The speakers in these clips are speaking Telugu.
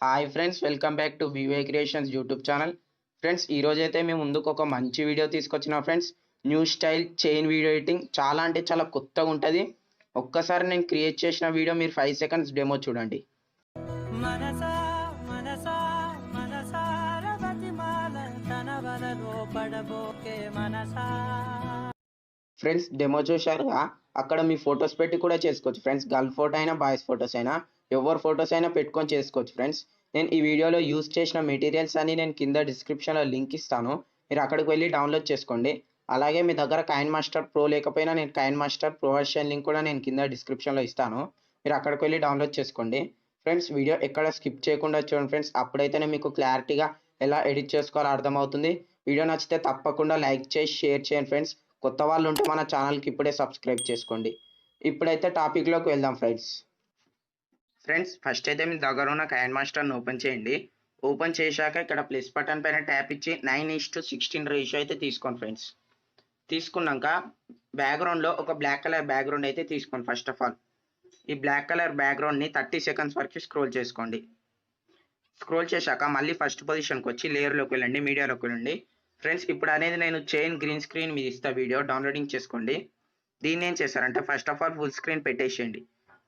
Hi friends, welcome back to Vive creations YouTube channel. Friends, ఈరోజు అయితే మేము ముందుకు ఒక మంచి వీడియో తీసుకొచ్చిన friends. New style chain video editing చాలా అంటే చాలా కొత్తగా ఉంటుంది. ఒక్కసారి నేను క్రియేట్ చేసిన వీడియో మీరు 5 సెకండ్స్ డెమో చూడండి. ఫ్రెండ్స్, డెమో చూశారుగా, అక్కడ మీ ఫొటోస్ పెట్టి కూడా చేసుకోవచ్చు ఫ్రెండ్స్. గర్ల్ ఫోటో అయినా బాయ్స్ ఫొటోస్ అయినా ఎవరి ఫొటోస్ అయినా పెట్టుకొని చేసుకోవచ్చు ఫ్రెండ్స్. నేను ఈ వీడియోలో యూజ్ చేసిన మెటీరియల్స్ అన్ని నేను కింద డిస్క్రిప్షన్లో లింక్ ఇస్తాను, మీరు అక్కడికి వెళ్ళి డౌన్లోడ్ చేసుకోండి. అలాగే మీ దగ్గర కైన్మాస్టర్ ప్రో లేకపోయినా నేను కైన్మాస్టర్ ప్రో వర్షన్ లింక్ కూడా నేను కింద డిస్క్రిప్షన్లో ఇస్తాను, మీరు అక్కడికి వెళ్ళి డౌన్లోడ్ చేసుకోండి. ఫ్రెండ్స్, వీడియో ఎక్కడ స్కిప్ చేయకుండా చూడండి ఫ్రెండ్స్, అప్పుడైతేనే మీకు క్లారిటీగా ఎలా ఎడిట్ చేసుకోవాలో అర్థమవుతుంది. వీడియో నచ్చితే తప్పకుండా లైక్ చేసి షేర్ చేయండి ఫ్రెండ్స్. కొత్త వాళ్ళు ఉంటే మన ఛానల్కి ఇప్పుడే సబ్స్క్రైబ్ చేసుకోండి. ఇప్పుడైతే టాపిక్లోకి వెళ్దాం ఫ్రెండ్స్. ఫస్ట్ అయితే మీ దగ్గర ఉన్న కైన్మాస్టర్ని ఓపెన్ చేయండి. ఓపెన్ చేశాక ఇక్కడ ప్లస్ బటన్ పైన ట్యాప్ ఇచ్చి 9:16 రేషియో అయితే తీసుకోండి ఫ్రెండ్స్. తీసుకున్నాక బ్యాక్గ్రౌండ్లో ఒక బ్లాక్ కలర్ బ్యాక్గ్రౌండ్ అయితే తీసుకోండి. ఫస్ట్ ఆఫ్ ఆల్ ఈ బ్లాక్ కలర్ బ్యాక్గ్రౌండ్ని 30 సెకండ్స్ వరకు స్క్రోల్ చేసుకోండి. స్క్రోల్ చేశాక మళ్ళీ ఫస్ట్ పొజిషన్కి వచ్చి లేయర్లోకి వెళ్ళండి, మీడియాలోకి వెళ్ళండి. ఫ్రెండ్స్, ఇప్పుడు అనేది నేను చైన్ గ్రీన్ స్క్రీన్ మీద ఇస్తా, వీడియో డౌన్లోడింగ్ చేసుకోండి. దీన్ని ఏం చేశారంటే first of all full screen పెట్టేసేయండి.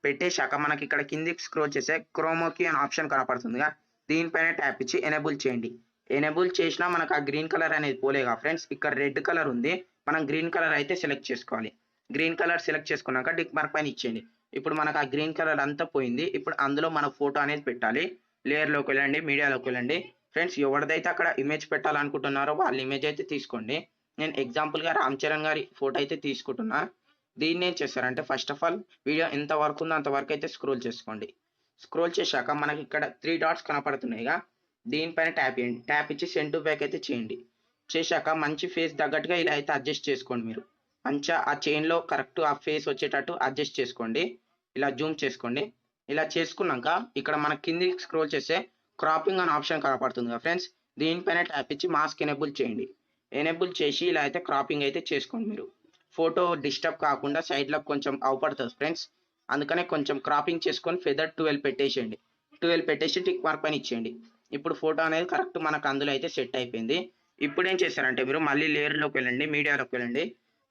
పెట్టేశాక మనకి ఇక్కడ కిందికి స్క్రోల్ చేసే క్రోమోకి అనే ఆప్షన్ కనపడుతుందిగా, దీనిపైన ట్యాప్ ఇచ్చి ఎనేబుల్ చేయండి. ఎనేబుల్ చేసినా మనకు ఆ గ్రీన్ కలర్ అనేది పోలేగా ఫ్రెండ్స్, ఇక్కడ రెడ్ కలర్ ఉంది, మనం గ్రీన్ కలర్ అయితే సెలెక్ట్ చేసుకోవాలి. గ్రీన్ కలర్ సెలెక్ట్ చేసుకున్నాక టిక్ మార్క్ పైన ఇచ్చేయండి. ఇప్పుడు మనకు ఆ గ్రీన్ కలర్ అంతా పోయింది. ఇప్పుడు అందులో మన ఫోటో అనేది పెట్టాలి. లేయర్లోకి వెళ్ళండి, మీడియాలోకి వెళ్ళండి. ఫ్రెండ్స్, ఎవరిదైతే అక్కడ ఇమేజ్ పెట్టాలనుకుంటున్నారో వాళ్ళ ఇమేజ్ అయితే తీసుకోండి. నేను ఎగ్జాంపుల్గా రామ్ చరణ్ గారి ఫోటో అయితే తీసుకుంటున్నా. దీన్ని ఏం చేస్తారంటే ఫస్ట్ ఆఫ్ ఆల్ వీడియో ఎంత వరకు ఉందో అంతవరకు అయితే స్క్రోల్ చేసుకోండి. స్క్రోల్ చేశాక మనకి ఇక్కడ 3 డాట్స్ కనపడుతున్నాయిగా, దీనిపైన ట్యాప్ చేయండి. ట్యాప్ ఇచ్చి సెండ్ టు బ్యాక్ అయితే చేయండి. చేశాక మంచి ఫేస్ తగ్గట్టుగా ఇలా అయితే అడ్జస్ట్ చేసుకోండి. మీరు మంచిగా ఆ చైన్లో కరెక్ట్ ఆ ఫేస్ వచ్చేటట్టు అడ్జస్ట్ చేసుకోండి. ఇలా జూమ్ చేసుకోండి. ఇలా చేసుకున్నాక ఇక్కడ మన కింది స్క్రోల్ చేస్తే క్రాపింగ్ అనే ఆప్షన్ కనపడుతుంది కదా ఫ్రెండ్స్, దీనిపైన ట్యాప్ ఇచ్చి మాస్క్ ఎనేబుల్ చేయండి. ఎనేబుల్ చేసి ఇలా అయితే క్రాపింగ్ అయితే చేసుకోండి. మీరు ఫోటో డిస్టర్బ్ కాకుండా సైడ్లో కొంచెం అవపడుతుంది ఫ్రెండ్స్, అందుకనే కొంచెం క్రాపింగ్ చేసుకొని ఫెదర్ 12 పెట్టేసేయండి. 12 పెట్టేసి టిక్ మార్క్ పైన ఇచ్చేయండి. ఇప్పుడు ఫోటో అనేది కరెక్ట్ మనకు అందులో అయితే సెట్ అయిపోయింది. ఇప్పుడు ఏం చేస్తారంటే మీరు మళ్ళీ లేయర్లోకి వెళ్ళండి, మీడియాలోకి వెళ్ళండి.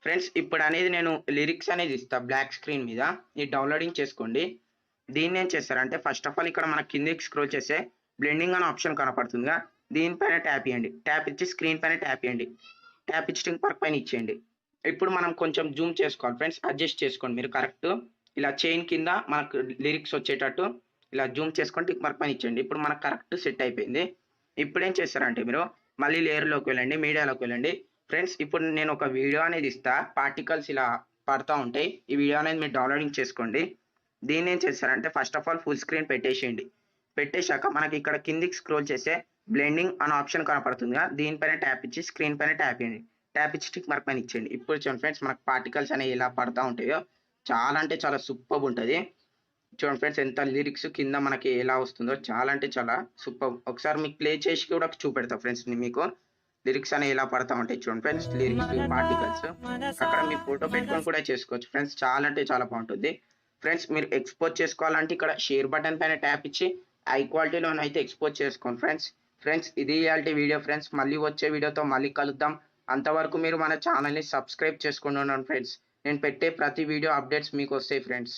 ఫ్రెండ్స్, ఇప్పుడు అనేది నేను లిరిక్స్ అనేది ఇస్తా బ్లాక్ స్క్రీన్ మీద, ఈ డౌన్లోడింగ్ చేసుకోండి. దీన్ని ఏం చేస్తారంటే ఫస్ట్ ఆఫ్ ఆల్ ఇక్కడ మన కిందికి స్క్రోల్ చేస్తే బ్లెండింగ్ అనే ఆప్షన్ కనపడుతుందిగా, దీనిపైన ట్యాప్ ఇవ్వండి. ట్యాప్ ఇచ్చి స్క్రీన్ పైన ట్యాప్ ఇవ్వండి. ట్యాప్ ఇచ్చి టిక్ మార్క్ పైన ఇచ్చేయండి. ఇప్పుడు మనం కొంచెం జూమ్ చేసుకోవాలి ఫ్రెండ్స్, అడ్జస్ట్ చేసుకోండి మీరు కరెక్ట్. ఇలా చైన్ కింద మనకు లిరిక్స్ వచ్చేటట్టు ఇలా జూమ్ చేసుకొని టిక్ మార్క్ పైన ఇచ్చేయండి. ఇప్పుడు మనకు కరెక్ట్ సెట్ అయిపోయింది. ఇప్పుడు ఏం చేస్తారంటే మీరు మళ్ళీ లేయర్లోకి వెళ్ళండి, మీడియాలోకి వెళ్ళండి. ఫ్రెండ్స్, ఇప్పుడు నేను ఒక వీడియో అనేది ఇస్తా, పార్టికల్స్ ఇలా పడుతూ ఉంటాయి. ఈ వీడియో అనేది మీరు డౌన్లోడింగ్ చేసుకోండి. దీన్ని ఏం చేస్తారంటే first of all full screen పెట్టేసేయండి. పెట్టేశాక మనకి ఇక్కడ కిందికి స్క్రోల్ చేస్తే బ్లెండింగ్ అనే ఆప్షన్ కనపడుతుందిగా, దీనిపైన ట్యాప్ ఇచ్చి స్క్రీన్ పైన ట్యాప్ చేయండి. ట్యాప్ ఇచ్చి టిక్ మార్క్ పైన ఇచ్చేయండి. ఇప్పుడు చూడండి ఫ్రెండ్స్, మనకు పార్టికల్స్ అనేవి ఎలా పడుతూ ఉంటాయో చాలా అంటే చాలా సూపర్ ఉంటుంది. చూడండి ఫ్రెండ్స్, ఎంత లిరిక్స్ కింద మనకి ఎలా వస్తుందో చాలా అంటే చాలా సూపర్. ఒకసారి మీకు ప్లే చేసి కూడా చూపెడతా ఫ్రెండ్స్, మీకు లిరిక్స్ అనేవి ఎలా పడతా ఉంటాయి. చూడండి ఫ్రెండ్స్, లిరిక్స్ పార్టికల్స్ అక్కడ మీ ఫోటో పెట్టుకొని కూడా చేసుకోవచ్చు ఫ్రెండ్స్, చాలా అంటే చాలా బాగుంటుంది. ఫ్రెండ్స్, మీరు ఎక్స్పోర్ట్ చేసుకోవాలంటే ఇక్కడ షేర్ బటన్ పైన ట్యాప్ ఇచ్చి హై క్వాలిటీలోనే అయితే ఎక్స్పోర్ట్ చేసుకోండి ఫ్రెండ్స్. ఇది ఇయాల్టి వీడియో ఫ్రెండ్స్, మళ్ళీ వచ్చే వీడియోతో మళ్ళీ కలుద్దాం. అంతవరకు మీరు మన ఛానల్ని సబ్స్క్రైబ్ చేసుకుంటున్నాను ఫ్రెండ్స్. నేను పెట్టే ప్రతి వీడియో అప్డేట్స్ మీకు వస్తాయి ఫ్రెండ్స్.